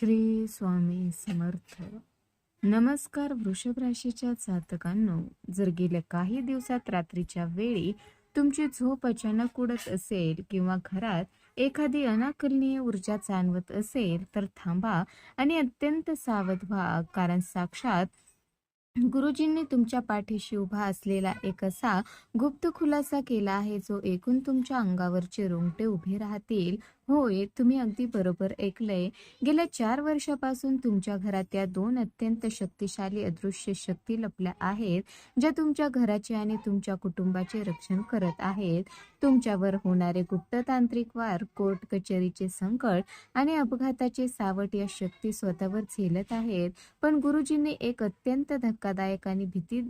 श्री स्वामी समर्थ. नमस्कार वृषभ राशीच्या जातकांनो, जर गेल्या काही दिवसात रात्रीच्या वेळी तुमची झोप अचानक उडत असेल किंवा घरात एखादी अनाकलनीय ऊर्जा जाणवत असेल तर थांबा आणि अत्यंत सावध व्हा, कारण साक्षात गुरुजींनी तुमच्या पाठीशी उभा असलेला एक असा गुप्त खुलासा केला आहे जो ऐकून तुमच्या अंगावरचे रोंगटे उभे राहतील. होय, तुम्ही अगदी बरोबर ऐकलंय. गेल्या 4 वर्षापासून तुमच्या घरात या दोन अत्यंत शक्तिशाली अदृश्य शक्ती लपल्या आहेत, ज्या तुमच्या घराचे आणि तुमच्या कुटुंबाचे रक्षण करत आहेत. तुमच्यावर होणारे गुप्ततांत्रिक वार, कोर्ट कचेरीचे संकट आणि अपघाताचे सावट या शक्ती स्वतःवर झेलत आहेत. पण गुरुजींनी एक अत्यंत धक्कादायक आणि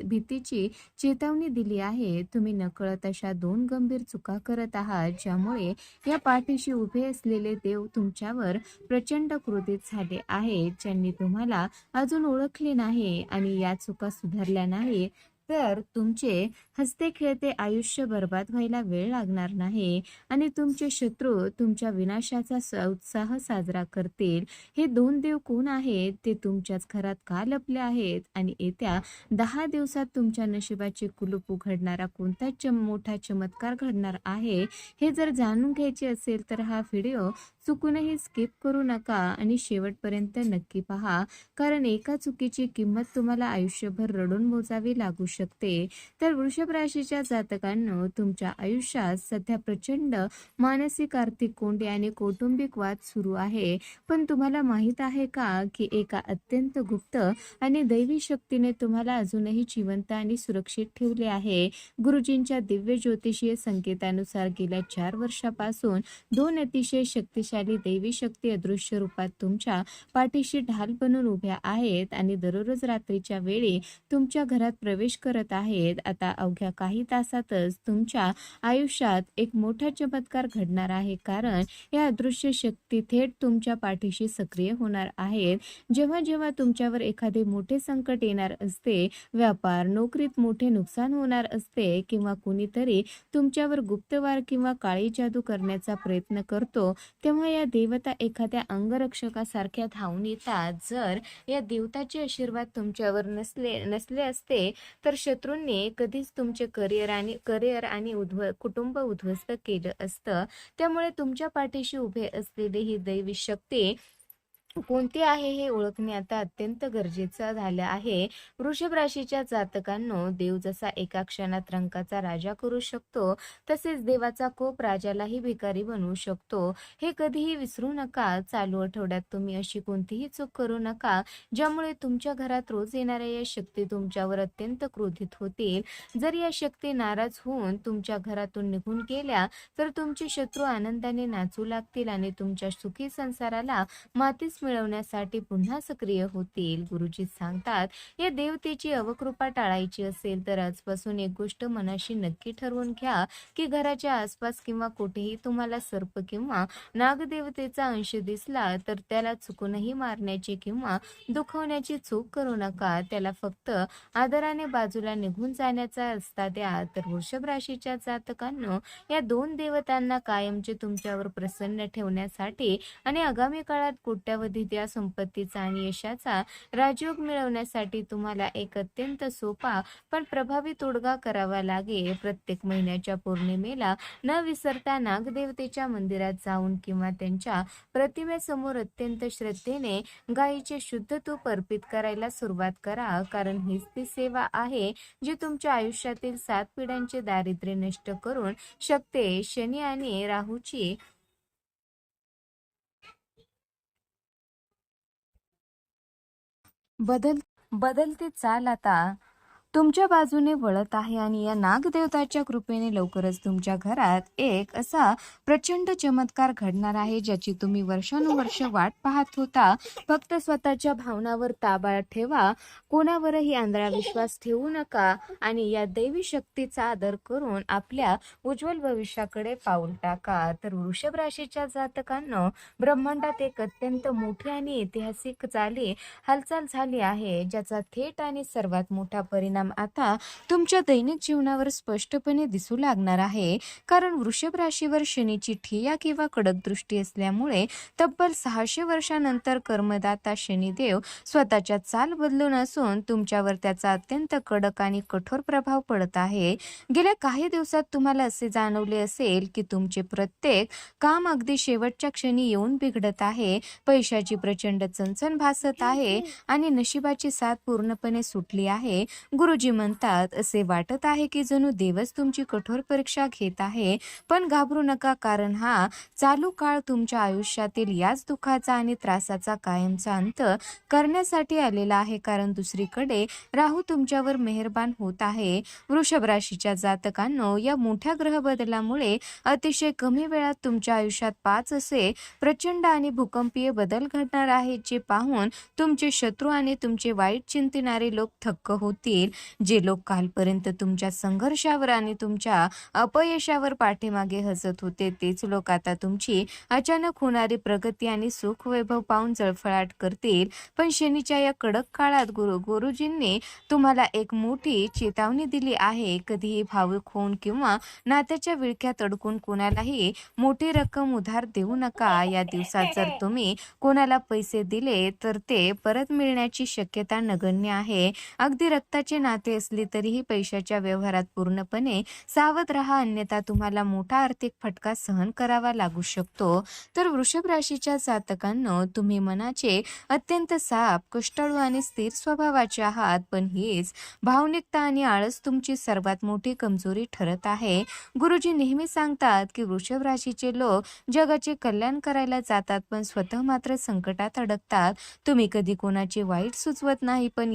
भीतीची चेतावणी दिली आहे. तुम्ही नकळत अशा दोन गंभीर चुका करत आहात, ज्यामुळे या पाठीशी उभे असलेले देव तुमच्यावर प्रचंड क्रोधित झाले आहेत. ज्यांनी तुम्हाला अजून ओळखले नाही आणि या चुका सुधारल्या नाही तर तुमचे हसते खेळते आयुष्य बर्बाद व्हायला वेळ लागणार नाही आणि तुमचे शत्रू तुमच्या विनाशाचा उत्साह साजरा करतील. हे दोन देव कोण आहेत, ते तुमच्याच घरात का लपले आहेत आणि येत्या 10 दिवसात तुमच्या नशिबाचे कुलूप उघडणारा कोणता मोठा चमत्कार घडणार आहे, हे जर जाणून घ्यायचे असेल तर हा व्हिडिओ चुकूनही स्किप करू नका आणि शेवटपर्यंत नक्की पहा, कारण एका चुकीची किंमत तुम्हाला आयुष्यभर रडून मोजावी लागू शकते. तर वृषभ राशीच्या जातकांनो, तुमच्या आयुष्यात सध्या प्रचंड मानसिक, आर्थिक कोंडी आणि कौटुंबिक वाद सुरू आहे. पण तुम्हाला माहित आहे का की एका अत्यंत गुप्त आणि दैवी शक्तीने तुम्हाला अजूनही जिवंत आणि सुरक्षित ठेवले आहे. गुरुजींच्या दिव्य ज्योतिषीय संकेतानुसार गेल्या 4 वर्षापासून दोन अतिशय शक्तिशाली दैवी शक्ती अदृश्य रूपात तुमच्या पाठीशी ढाल बनून उभ्या आहेत आणि दररोज रात्रीच्या वेळी तुमच्या घरात प्रवेश करत आहेत. आता अवघ्या काही तासातच तुमच्या आयुष्यात एक मोठा चमत्कार घडणार आहे, कारण या अदृश्य शक्ती थेट तुमच्या पाठीशी सक्रिय होणार आहेत. जेव्हा जेव्हा तुमच्यावर एखादे मोठे संकट येणार असते, व्यापार नोकरीत मोठे नुकसान होणार असते किंवा कुणीतरी तुमच्यावर गुप्तवार किंवा काळी जादू करण्याचा प्रयत्न करतो, तेव्हा या देवता एखाद्या अंगरक्षकासारख्या धावून येतात. जर या देवताचे आशीर्वाद तुमच्यावर नसले असते तर शत्रूंनी कधीच तुमचे करिअर आणि कुटुंब उद्ध्वस्त केलं असतं. त्यामुळे तुमच्या पाठीशी उभे असलेली ही दैवी शक्ती कोणती आहे हे ओळखणे आता अत्यंत गरजेचं झालं आहे. वृषभ राशीच्या जातकांनो, देव जसा एका क्षणात रंकाचा राजा करू शकतो, तसेच देवाचा कोप राजालाही भिकारी बनवू शकतो. हे कधीही विसरू नका. चालू आठवड्यात तुम्ही अशी कोणतीही चूक करू नका ज्यामुळे तुमच्या घरात रोज येणाऱ्या या शक्ती तुमच्यावर अत्यंत क्रोधित होतील. जर या शक्ती नाराज होऊन तुमच्या घरातून निघून गेल्या तर तुमचे शत्रू आनंदाने नाचू लागतील आणि तुमच्या सुखी संसाराला मातीस मिळवण्यासाठी पुन्हा सक्रिय होतील. गुरुजी सांगतात, या देवतेची अवकृपा टाळायची असेल तर आजपासून एक गोष्ट मनाशी नक्की ठरवून घ्या की घराच्या आसपास किंवा कुठेही तुम्हाला सर्प किंवा नागदेवतेचा अंश दिसला तर त्याला चुकूनही मारण्याची किंवा दुखवण्याची चूक करू नका. त्याला फक्त आदराने बाजूला निघून जाण्याचा रस्ता द्या. तर वृषभ राशीच्या जातकांनो, या दोन देवतांना कायमचे तुमच्यावर प्रसन्न ठेवण्यासाठी आणि आगामी काळात कोट्यावधी त्या संपत्तीचा आणि यशाचा राजयोग मिळवण्यासाठी तुम्हाला एक अत्यंत सोपा पण प्रभावी तोडगा करावा लागेल. प्रत्येक महिन्याच्या पौर्णिमेला न विसरता नागदेवतेच्या मंदिरात जाऊन किंवा त्यांच्या प्रतिमेसमोर अत्यंत श्रद्धेने गायीचे शुद्ध तूप अर्पित करायला सुरुवात करा, कारण हीच ती सेवा आहे जी तुमच्या आयुष्यातील 7 पिढ्यांचे दारिद्र्य नष्ट करून शकते. शनी आणि राहूची बदलती चाल आता तुमच्या बाजूने वळत आहे आणि या नागदेवताच्या कृपेने लवकरच तुमच्या घरात एक असा प्रचंड चमत्कार घडणार आहे, ज्याची तुम्ही वर्षानुवर्ष वाट पाहत होता. फक्त स्वतःच्या भावनावर ताबा ठेवा, कोणावरही आंधळा विश्वास ठेवू नका आणि या दैवी शक्तीचा आदर करून आपल्या उज्ज्वल भविष्याकडे पाऊल टाका. तर वृषभ राशीच्या जातकांनो, ब्रह्मांडात एक अत्यंत मोठी आणि ऐतिहासिक हालचाल झाली आहे, ज्याचा थेट आणि सर्वात मोठा परिणाम परिणाम आता तुमच्या दैनिक जीवनावर स्पष्टपणे दिसू लागणार आहे. कारण वृषभ राशीवर शनीची ठिय्या किंवा कडक दृष्टी असल्यामुळे तब्बल 600 वर्षानंतर कर्मदाता शनिदेव स्वतःच्या चाल बदलून असून तुमच्यावर त्याचा अत्यंत कडक आणि कठोर प्रभाव पडत आहे. गेल्या काही दिवसात तुम्हाला असे जाणवले असेल की तुमचे प्रत्येक काम अगदी शेवटच्या क्षणी येऊन बिघडत आहे. पैशाची प्रचंड चणचण भासत आहे आणि नशिबाची साथ पूर्णपणे सुटली आहे. गुरुजी म्हणतात, असे वाटत आहे की जणू देवच तुमची कठोर परीक्षा घेत आहे. पण घाबरू नका, कारण हा चालू काळ तुमच्या आयुष्यातील याच दुःखाचा आणि त्रासाचा कायमचा अंत करण्यासाठी आलेला आहे. कारण दुसरीकडे राहू तुमच्यावर मेहरबान होत आहे. वृषभ राशीच्या जातकांनो, या मोठ्या ग्रह बदलामुळे अतिशय कमी वेळात तुमच्या आयुष्यात 5 असे प्रचंड आणि भूकंपीय बदल घडणार आहेत, जे पाहून तुमचे शत्रू आणि तुमचे वाईट चिंतणारे लोक थक्क होतील. जे लोक कालपर्यंत तुमच्या संघर्षावर आणि तुमच्या अपयशावर पाठीमागे हसत होते, तेच लोक आता तुमची अचानक होणारी प्रगती आणि सुख वैभव पाहून जळफळाट करतील. पण शनीच्या या कडक काळात गुरुजींनी तुम्हाला एक मोठी चेतावणी दिली आहे. कधीही भावुक होऊन किंवा नात्याच्या विळख्यात अडकून कोणालाही मोठी रक्कम उधार देऊ नका. या दिवसात जर तुम्ही कोणाला पैसे दिले तर ते परत मिळण्याची शक्यता नगण्य आहे. अगदी रक्ताचे नाते असली तरीही पैशाच्या व्यवहारात पूर्णपणे सावध राहा, अन्यथा तुम्हाला मोठा आर्थिक फटका सहन करावा लागू शकतो. तर वृषभ राशीच्या जातकांनो, तुम्ही मनाचे अत्यंत साफ, कष्टाळू आणि स्थिर स्वभावाचे आहात, पण हीच भावनिकता आणि आळस तुमची सर्वात मोठी कमजोरी ठरत आहे. गुरुजी नेहमी सांगतात की वृषभ राशीचे लोक जगाचे कल्याण करायला जातात, पण स्वतः मात्र संकटात अडकतात. तुम्ही कधी कोणाचे वाईट सुचवत नाही, पण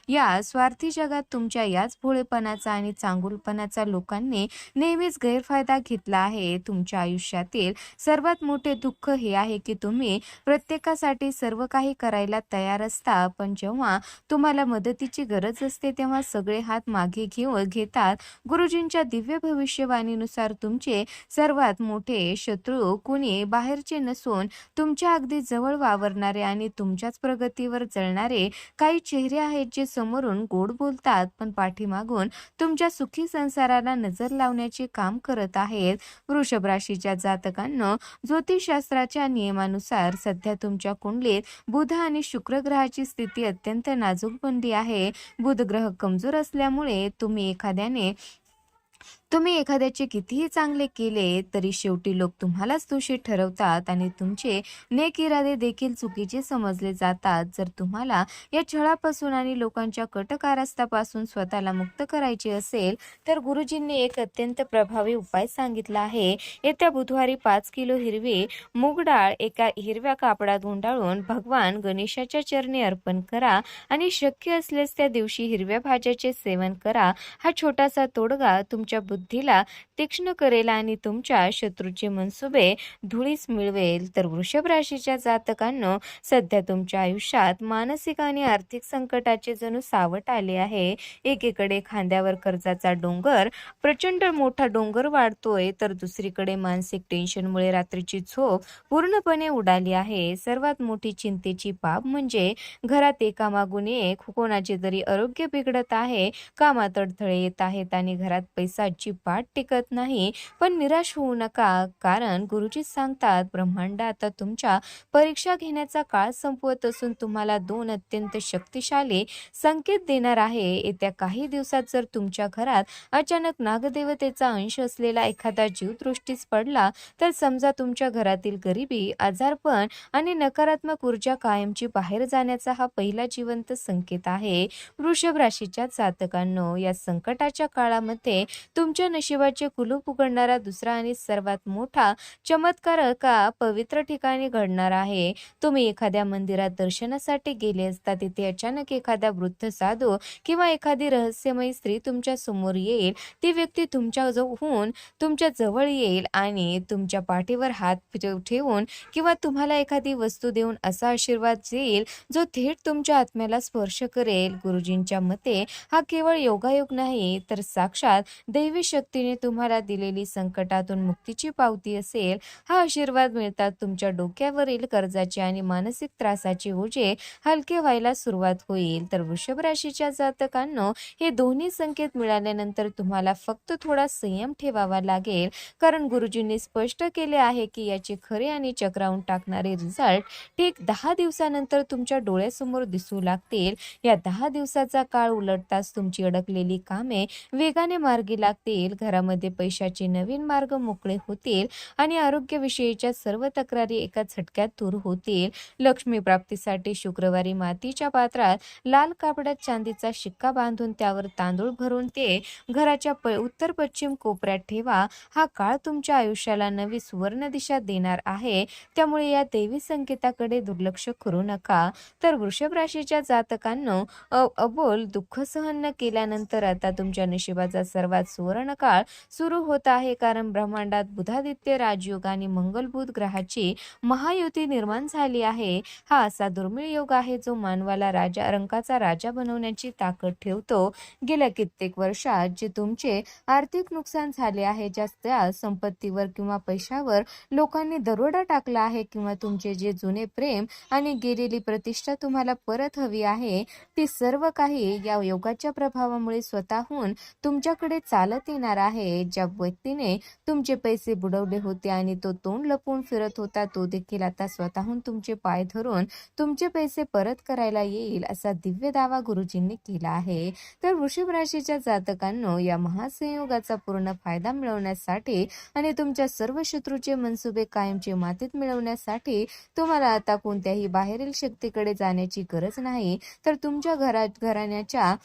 या स्वार्थी जगात तुमच्या याच भोळेपणाचा आणि चांगुलपणाचा लोकांनी नेहमीच गैरफायदा घेतला आहे. तुमच्या आयुष्यातील सर्वात मोठे दुःख हे आहे की तुम्ही प्रत्येकासाठी सर्व काही करायला तयार असता, पण जेव्हा तुम्हाला मदतीची गरज असते तेव्हा सगळे हात मागे घेतात. गुरुजींच्या दिव्य भविष्यवाणीनुसार तुमचे सर्वात मोठे शत्रू कुणी बाहेरचे नसून तुमच्या अगदी जवळ वावरणारे आणि तुमच्याच प्रगतीवर जळणारे काही चेहरे आहेत, जे समोरून गोड बोलतात पण पाठीमागून तुमच्या सुखी संसाराला नजर लावण्याचे काम करत आहेत. वृषभ राशीच्या जातकांनो, ज्योतिषशास्त्राच्या नियमानुसार सध्या तुमच्या कुंडलीत बुध आणि शुक्र ग्रहाची स्थिती अत्यंत नाजूक बनली आहे. बुध ग्रह कमजोर असल्यामुळे तुम्ही एखाद्याचे कितीही चांगले केले तरी शेवटी लोक तुम्हालाच दोषी ठरवतात आणि तुमचे नेक इरादे देखील चुकीचे समजले जातात. जर तुम्हाला या छळापासून आणि लोकांच्या कटकारस्थापासून स्वतःला मुक्त करायचे असेल तर गुरुजींनी एक अत्यंत प्रभावी उपाय सांगितला आहे. येत्या बुधवारी 5 किलो हिरवी मूग डाळ एका हिरव्या कापडात गुंडाळून भगवान गणेशाच्या चरणी अर्पण करा आणि शक्य असल्यास त्या दिवशी हिरव्या भाज्याचे सेवन करा. हा छोटासा तोडगा तुमच्या बुद्धीला तीक्ष्ण करेल आणि तुमच्या शत्रूचे मनसुबे धुळीस मिळवेल. तर वृषभ राशीच्या जातकांनो, सध्या तुमच्या आयुष्यात मानसिक आणि आर्थिक संकटाचे जणू सावट आले आहे. एकीकडे खांद्यावर कर्जाचा डोंगर, प्रचंड मोठा डोंगर वाढतोय, तर दुसरीकडे मानसिक टेन्शनमुळे रात्रीची झोप पूर्णपणे उडाली आहे. सर्वात मोठी चिंतेची बाब म्हणजे घरात एकामागून एक कोणाचे तरी आरोग्य बिघडत आहे, कामात अडथळे येत आहेत आणि घरात पैसा अजिबात टिकत नाही. पण निराश होऊ नका, कारण गुरुजी सांगतात ब्रह्मांड आता तुमच्या परीक्षा घेण्याचा काळ संपवत असून तुम्हाला 2 अत्यंत शक्तिशाली संकेत देणार आहे. येत्या काही दिवसात जर तुमच्या घरात अचानक नागदेवतेचा अंश असलेला एखादा जीव दृष्टीस पडला तर समजा तुमच्या घरातील गरिबी, आजारपण आणि नकारात्मक ऊर्जा कायमची बाहेर जाण्याचा हा पहिला जिवंत संकेत आहे. वृषभ राशीच्या जातकांनो, या संकटाच्या काळामध्ये तुमच्या नशिबाचे कुलूप उघडणारा दुसरा आणि सर्वात मोठा चमत्कार एका पवित्र ठिकाणी घडणार आहे. तुम्ही एखाद्या मंदिरात दर्शनासाठी गेले असता तिथे अचानक एखादा वृद्ध साधू किंवा एखादी रहस्यमयी स्त्री तुमच्या समोर येईल. ती व्यक्ती तुमच्या जवळ येईल आणि तुमच्या पाठीवर हात ठेवून किंवा तुम्हाला एखादी वस्तू देऊन असा आशीर्वाद देईल जो थेट तुमच्या आत्म्याला स्पर्श करेल. गुरुजींच्या मते हा केवळ योगायोग नाही तर साक्षात दैवी शक्तीने तुम्हाला दिलेली संकटातून मुक्तीची पावती असेल. हा आशीर्वाद मिळतात तुमच्या डोक्यावरील कर्जाचे आणि मानसिक त्रासाचे ओझे हलके व्हायला सुरुवात होईल. तर वृषभ राशीच्या जातकांनो, हे दोन्ही संकेत मिळाल्यानंतर तुम्हाला फक्त थोडा संयम ठेवावा लागेल, कारण गुरुजींनी स्पष्ट केले आहे की याचे खरे आणि चक्रावून टाकणारे रिझल्ट ठीक 10 दिवसानंतर तुमच्या डोळ्यासमोर दिसू लागतील. या 10 दिवसाचा काळ उलटताच तुमची अडकलेली कामे वेगाने मार्गी लागतील, घरामध्ये पैशाचे नवीन मार्ग मोकळे होतील आणि आरोग्याविषयीच्या सर्व तक्रारी एका झटक्यात दूर होतील. लक्ष्मी प्राप्तीसाठी शुक्रवारी मातीच्या पात्रात लाल कापडात चांदीचा शिक्का बांधून त्यावर तांदूळ भरून ते घराच्या उत्तर पश्चिम कोपऱ्यात ठेवा. हा काळ तुमच्या आयुष्याला नवी सुवर्ण दिशा देणार आहे, त्यामुळे या दैवी संकेताकडे दुर्लक्ष करू नका. तर वृषभ राशीच्या जातकांनो, अबोल दुःख सहन न केल्यानंतर आता तुमच्या नशिबाचा सर्वात सुवर्ण काळ सुरू होत आहे, कारण ब्रह्मांडात बुधादित्य राजयोग आणि मंगल बुध ग्रहाची महायुती निर्माण झाली आहे. हा असा दुर्मिळ योग आहे जो मानवाला रंकाचा राजा बनवण्याची ताकद ठेवतो. गेल्या कित्येक वर्षात जे तुमचे आर्थिक नुकसान झाले आहे, जास्त संपत्तीवर किंवा पैशावर लोकांनी दरोडा टाकला आहे, किंवा तुमचे जे जुने प्रेम आणि गेलेली प्रतिष्ठा तुम्हाला परत हवी आहे, ती सर्व काही या योगाच्या प्रभावामुळे स्वतःहून तुमच्याकडे चालत येणार आहे. ज्या व्यक्तीने तुमचे पैसे बुडवले होते आणि तो तोंड लपवून फिरत होता, तो देखील आता स्वतःहून तुमचे पाय धरून तुमचे पैसे परत करायला येईल, असा दिव्य दावा गुरुजींनी केला आहे. तर वृषभ राशीच्या जातकांनो, या महासंयोगाचा पूर्ण फायदा मिळवण्यासाठी आणि तुमच्या सर्व शत्रूचे मनसुबे कायमचे मातीत मिळवण्यासाठी तुम्हाला आता कोणत्याही बाहेरील शक्तीकडे जाण्याची गरज नाही, तर तुमच्या घराण्याच्या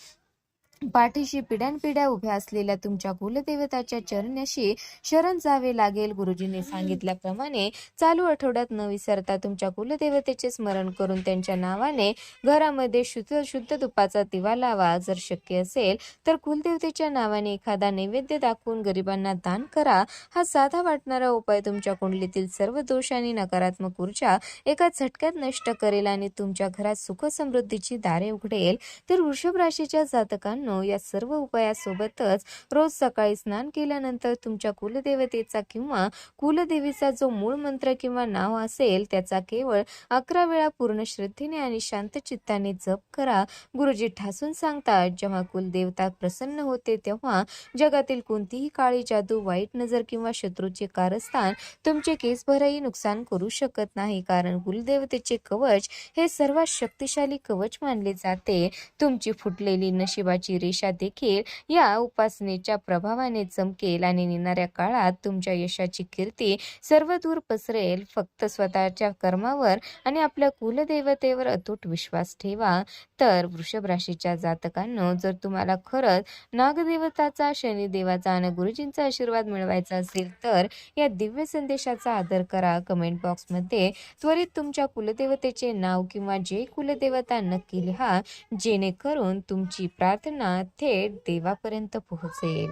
पाठीशी पिढ्यानपिढ्या उभ्या असलेल्या तुमच्या कुलदेवताच्या चरणाशी शरण जावे लागेल. गुरुजींनी सांगितल्याप्रमाणे चालू आठवड्यात न विसरता तुमच्या कुलदेवतेचे स्मरण करून त्यांच्या नावाने घरामध्ये शुद्ध तुपाचा दिवा लावा. जर शक्य असेल तर कुलदेवतेच्या नावाने एखादा नैवेद्य दाखवून गरिबांना दान करा. हा साधा वाटणारा उपाय तुमच्या कुंडलीतील सर्व दोष आणि नकारात्मक ऊर्जा एका झटक्यात नष्ट करेल आणि तुमच्या घरात सुख समृद्धीची दारे उघडेल. तर वृषभ राशीच्या जातकांना या सर्व उपायासोबतच रोज सकाळी स्नान केल्यानंतर तुमच्या कुलदेवतेचा किंवा कुलदेवीचा जो मूळ मंत्र किंवा नाव असेल त्याचा केवळ 11 वेळा पूर्ण श्रद्धेने आणि शांत चित्ताने जप करा. गुरुजी ठासून सांगतात, जेव्हा कुलदेवता प्रसन्न होते तेव्हा जगातील कोणतीही काळी जादू, वाईट नजर किंवा शत्रूचे कारस्थान तुमचे केसभरही नुकसान करू शकत नाही, कारण कुलदेवतेचे कवच हे सर्वात शक्तिशाली कवच मानले जाते. तुमची फुटलेली नशिबाची रेषा देखील या उपासनेच्या प्रभावाने चमकेल आणि येणाऱ्या काळात तुमच्या यशाची कीर्ती सर्व दूर पसरेल. फक्त स्वतःच्या कर्मावर आणि आपल्या कुलदेवतेवर अतूट विश्वास ठेवा. तर वृषभ राशीच्या जातकांनो, जर तुम्हाला खरंच नागदेवताचा, शनिदेवाचा आणि गुरुजींचा आशीर्वाद मिळवायचा असेल तर या दिव्य संदेशाचा आदर करा. कमेंट बॉक्समध्ये त्वरित तुमच्या कुलदेवतेचे नाव किंवा जय कुलदेवता नक्की लिहा, जेणेकरून तुमची प्रार्थना थेट देवापर्यंत पोहोचेल.